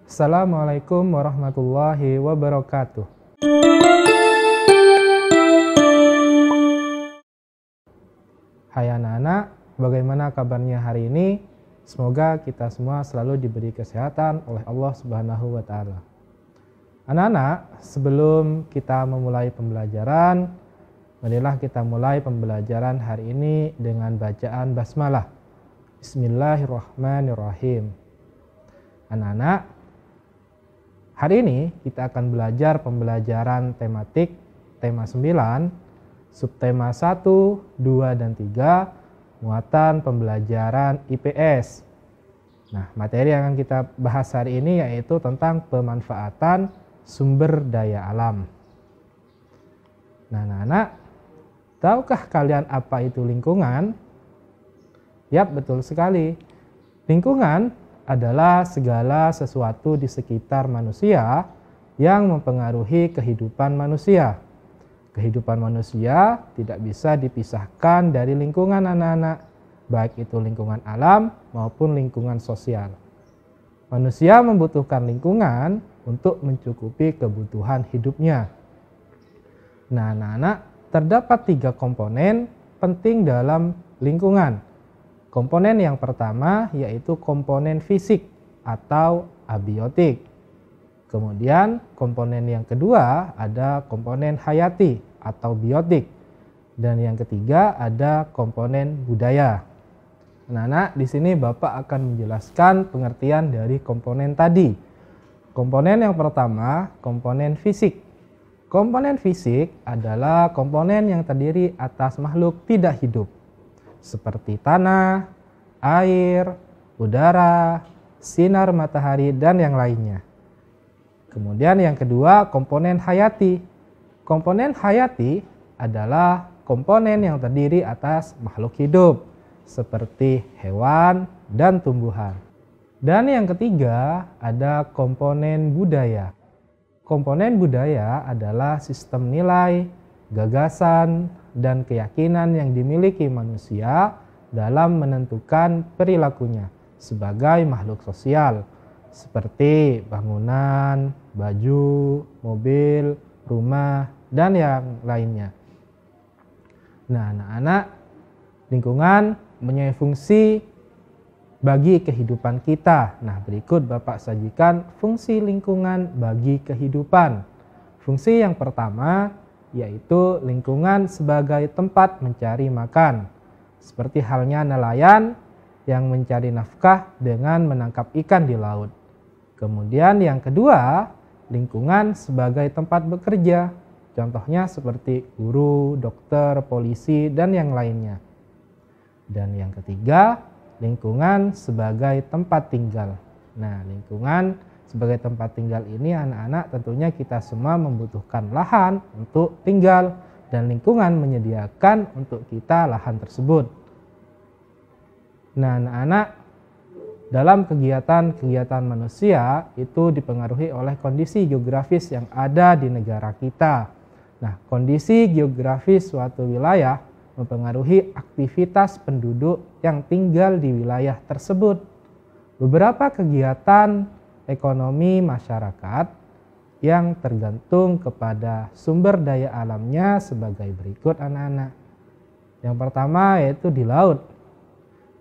Assalamualaikum warahmatullahi wabarakatuh. Hai anak-anak, bagaimana kabarnya hari ini? Semoga kita semua selalu diberi kesehatan oleh Allah Subhanahu wa Ta'ala. Anak-anak, sebelum kita memulai pembelajaran, marilah kita mulai pembelajaran hari ini dengan bacaan basmalah. Bismillahirrahmanirrahim. Anak-anak, hari ini kita akan belajar pembelajaran tematik tema 9, subtema 1, 2, dan 3, muatan pembelajaran IPS. Nah, materi yang akan kita bahas hari ini yaitu tentang pemanfaatan sumber daya alam. Nah, anak-anak, tahukah kalian apa itu lingkungan? Yap, betul sekali. Lingkungan adalah segala sesuatu di sekitar manusia yang mempengaruhi kehidupan manusia. Kehidupan manusia tidak bisa dipisahkan dari lingkungan anak-anak, baik itu lingkungan alam maupun lingkungan sosial. Manusia membutuhkan lingkungan untuk mencukupi kebutuhan hidupnya. Nah, anak-anak, terdapat 3 komponen penting dalam lingkungan. Komponen yang pertama yaitu komponen fisik atau abiotik. Kemudian komponen yang kedua ada komponen hayati atau biotik. Dan yang ketiga ada komponen budaya. Anak-anak, di sini Bapak akan menjelaskan pengertian dari komponen tadi. Komponen yang pertama, komponen fisik. Komponen fisik adalah komponen yang terdiri atas makhluk tidak hidup, seperti tanah, air, udara, sinar matahari, dan yang lainnya. Kemudian yang kedua, komponen hayati. Komponen hayati adalah komponen yang terdiri atas makhluk hidup, seperti hewan dan tumbuhan. Dan yang ketiga, ada komponen budaya. Komponen budaya adalah sistem nilai, gagasan, dan keyakinan yang dimiliki manusia dalam menentukan perilakunya sebagai makhluk sosial, seperti bangunan, baju, mobil, rumah, dan yang lainnya. Nah, anak-anak, lingkungan mempunyai fungsi bagi kehidupan kita. Nah, berikut Bapak sajikan fungsi lingkungan bagi kehidupan. Fungsi yang pertama yaitu lingkungan sebagai tempat mencari makan, seperti halnya nelayan yang mencari nafkah dengan menangkap ikan di laut. Kemudian yang kedua, lingkungan sebagai tempat bekerja, contohnya seperti guru, dokter, polisi, dan yang lainnya. Dan yang ketiga, lingkungan sebagai tempat tinggal. Nah, lingkungan sebagai tempat tinggal ini anak-anak tentunya kita semua membutuhkan lahan untuk tinggal dan lingkungan menyediakan untuk kita lahan tersebut. Nah, anak-anak, dalam kegiatan-kegiatan manusia itu dipengaruhi oleh kondisi geografis yang ada di negara kita. Nah, kondisi geografis suatu wilayah mempengaruhi aktivitas penduduk yang tinggal di wilayah tersebut. Beberapa kegiatan ekonomi masyarakat yang tergantung kepada sumber daya alamnya sebagai berikut anak-anak. Yang pertama yaitu di laut.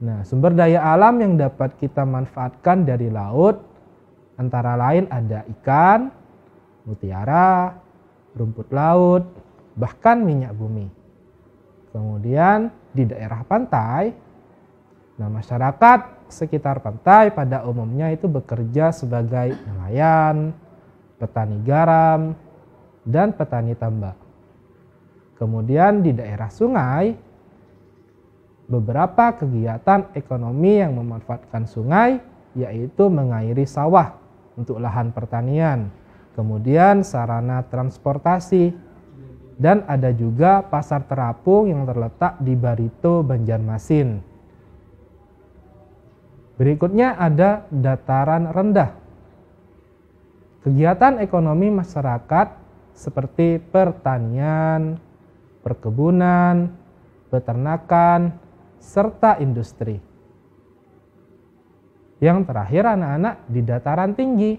Nah, sumber daya alam yang dapat kita manfaatkan dari laut antara lain ada ikan, mutiara, rumput laut, bahkan minyak bumi. Kemudian di daerah pantai, nah masyarakat sekitar pantai pada umumnya itu bekerja sebagai nelayan, petani garam, dan petani tambak. Kemudian di daerah sungai, beberapa kegiatan ekonomi yang memanfaatkan sungai yaitu mengairi sawah untuk lahan pertanian, kemudian sarana transportasi, dan ada juga pasar terapung yang terletak di Barito, Banjarmasin. Berikutnya ada dataran rendah. Kegiatan ekonomi masyarakat seperti pertanian, perkebunan, peternakan, serta industri. Yang terakhir anak-anak di dataran tinggi.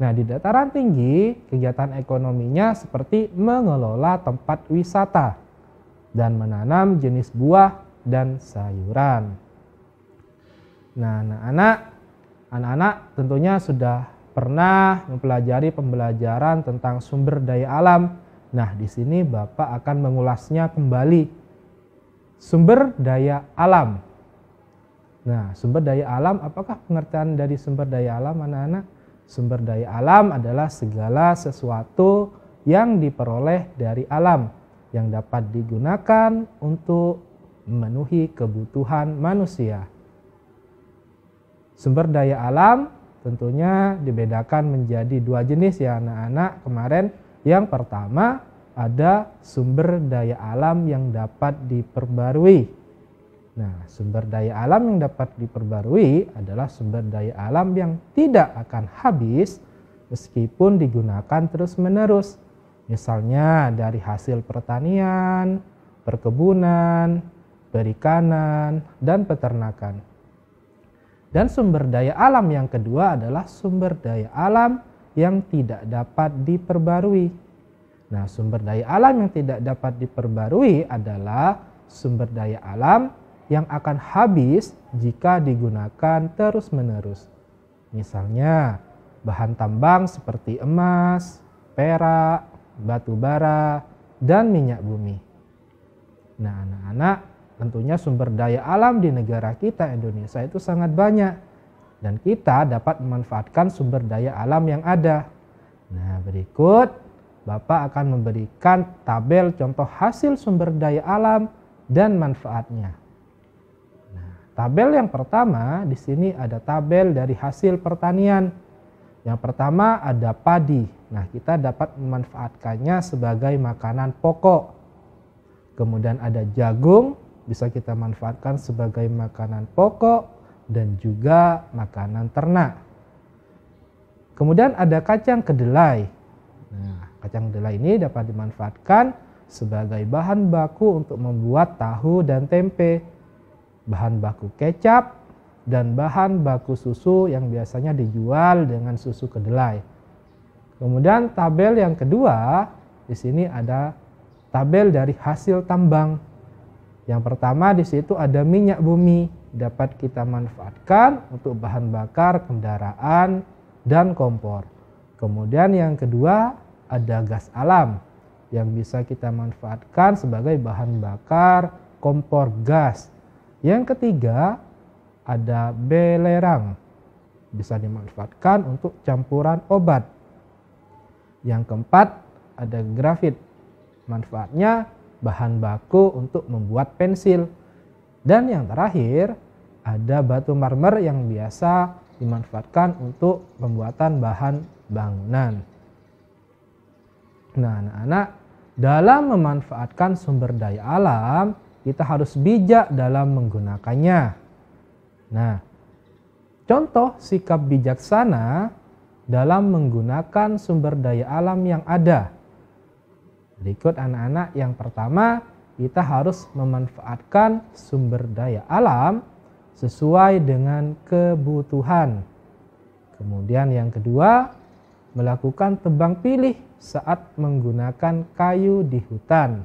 Nah, di dataran tinggi, kegiatan ekonominya seperti mengelola tempat wisata dan menanam jenis buah dan sayuran. Nah, anak-anak tentunya sudah pernah mempelajari pembelajaran tentang sumber daya alam. Nah, di sini Bapak akan mengulasnya kembali. Sumber daya alam. Nah, sumber daya alam, apakah pengertian dari sumber daya alam, anak-anak? Sumber daya alam adalah segala sesuatu yang diperoleh dari alam yang dapat digunakan untuk memenuhi kebutuhan manusia. Sumber daya alam tentunya dibedakan menjadi dua jenis ya anak-anak kemarin. Yang pertama ada sumber daya alam yang dapat diperbarui. Nah, sumber daya alam yang dapat diperbarui adalah sumber daya alam yang tidak akan habis meskipun digunakan terus-menerus. Misalnya dari hasil pertanian, perkebunan, perikanan, dan peternakan. Dan sumber daya alam yang kedua adalah sumber daya alam yang tidak dapat diperbarui. Nah, sumber daya alam yang tidak dapat diperbarui adalah sumber daya alam yang akan habis jika digunakan terus-menerus. Misalnya, bahan tambang seperti emas, perak, batu bara, dan minyak bumi. Nah, anak-anak, tentunya sumber daya alam di negara kita Indonesia itu sangat banyak. Dan kita dapat memanfaatkan sumber daya alam yang ada. Nah, berikut Bapak akan memberikan tabel contoh hasil sumber daya alam dan manfaatnya. Tabel yang pertama, di sini ada tabel dari hasil pertanian. Yang pertama ada padi. Nah, kita dapat memanfaatkannya sebagai makanan pokok. Kemudian ada jagung, bisa kita manfaatkan sebagai makanan pokok dan juga makanan ternak. Kemudian ada kacang kedelai. Nah, kacang kedelai ini dapat dimanfaatkan sebagai bahan baku untuk membuat tahu dan tempe, bahan baku kecap, dan bahan baku susu yang biasanya dijual dengan susu kedelai. Kemudian tabel yang kedua, di sini ada tabel dari hasil tambang. Yang pertama di situ ada minyak bumi, dapat kita manfaatkan untuk bahan bakar kendaraan dan kompor. Kemudian yang kedua ada gas alam yang bisa kita manfaatkan sebagai bahan bakar kompor gas. Yang ketiga ada belerang, bisa dimanfaatkan untuk campuran obat. Yang keempat ada grafit, manfaatnya bahan baku untuk membuat pensil. Dan yang terakhir ada batu marmer yang biasa dimanfaatkan untuk pembuatan bahan bangunan. Nah, anak-anak, dalam memanfaatkan sumber daya alam kita harus bijak dalam menggunakannya. Nah, contoh sikap bijaksana dalam menggunakan sumber daya alam yang ada. Berikut anak-anak, yang pertama kita harus memanfaatkan sumber daya alam sesuai dengan kebutuhan. Kemudian yang kedua, melakukan tebang pilih saat menggunakan kayu di hutan.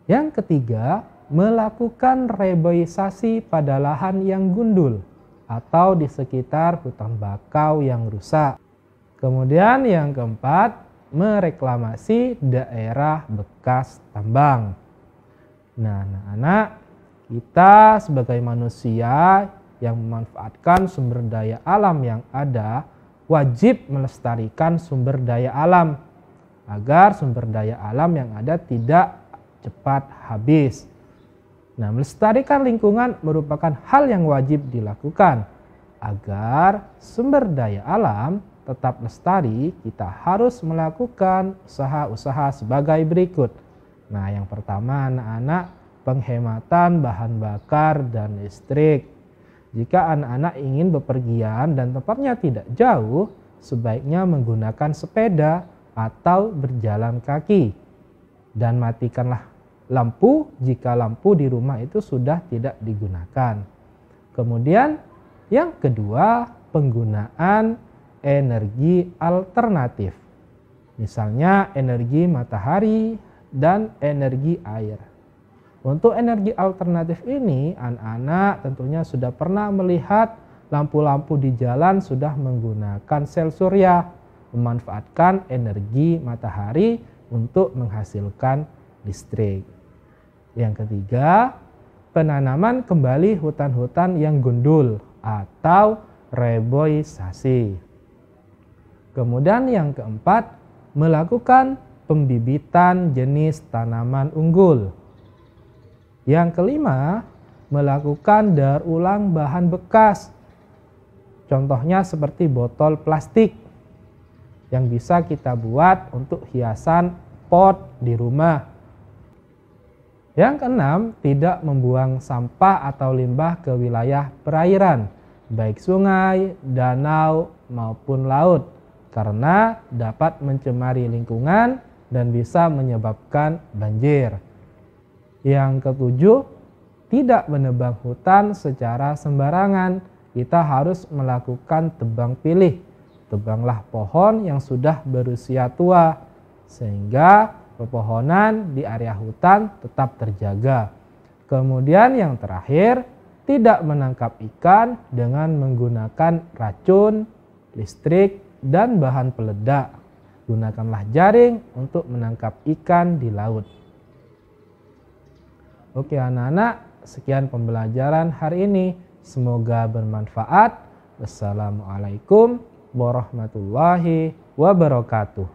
Yang ketiga, melakukan reboisasi pada lahan yang gundul atau di sekitar hutan bakau yang rusak. Kemudian yang keempat, mereklamasi daerah bekas tambang. Nah, anak-anak, kita sebagai manusia yang memanfaatkan sumber daya alam yang ada, wajib melestarikan sumber daya alam agar sumber daya alam yang ada tidak cepat habis. Nah, melestarikan lingkungan merupakan hal yang wajib dilakukan. Agar sumber daya alam tetap lestari, kita harus melakukan usaha-usaha sebagai berikut. Nah, yang pertama anak-anak, penghematan bahan bakar dan listrik. Jika anak-anak ingin bepergian dan tempatnya tidak jauh, sebaiknya menggunakan sepeda atau berjalan kaki. Dan matikanlah lampu jika lampu di rumah itu sudah tidak digunakan. Kemudian yang kedua, penggunaan energi alternatif. Misalnya energi matahari dan energi air. Untuk energi alternatif ini, anak-anak tentunya sudah pernah melihat lampu-lampu di jalan sudah menggunakan sel surya, memanfaatkan energi matahari untuk menghasilkan listrik. Yang ketiga, penanaman kembali hutan-hutan yang gundul atau reboisasi. Kemudian yang keempat, melakukan pembibitan jenis tanaman unggul. Yang kelima, melakukan daur ulang bahan bekas. Contohnya seperti botol plastik yang bisa kita buat untuk hiasan pot di rumah. Yang keenam, tidak membuang sampah atau limbah ke wilayah perairan, baik sungai, danau, maupun laut, karena dapat mencemari lingkungan dan bisa menyebabkan banjir. Yang ketujuh, tidak menebang hutan secara sembarangan. Kita harus melakukan tebang pilih. Tebanglah pohon yang sudah berusia tua, sehingga pepohonan di area hutan tetap terjaga. Kemudian yang terakhir, tidak menangkap ikan dengan menggunakan racun, listrik, dan bahan peledak. Gunakanlah jaring untuk menangkap ikan di laut. Oke anak-anak, sekian pembelajaran hari ini. Semoga bermanfaat. Wassalamualaikum warahmatullahi wabarakatuh.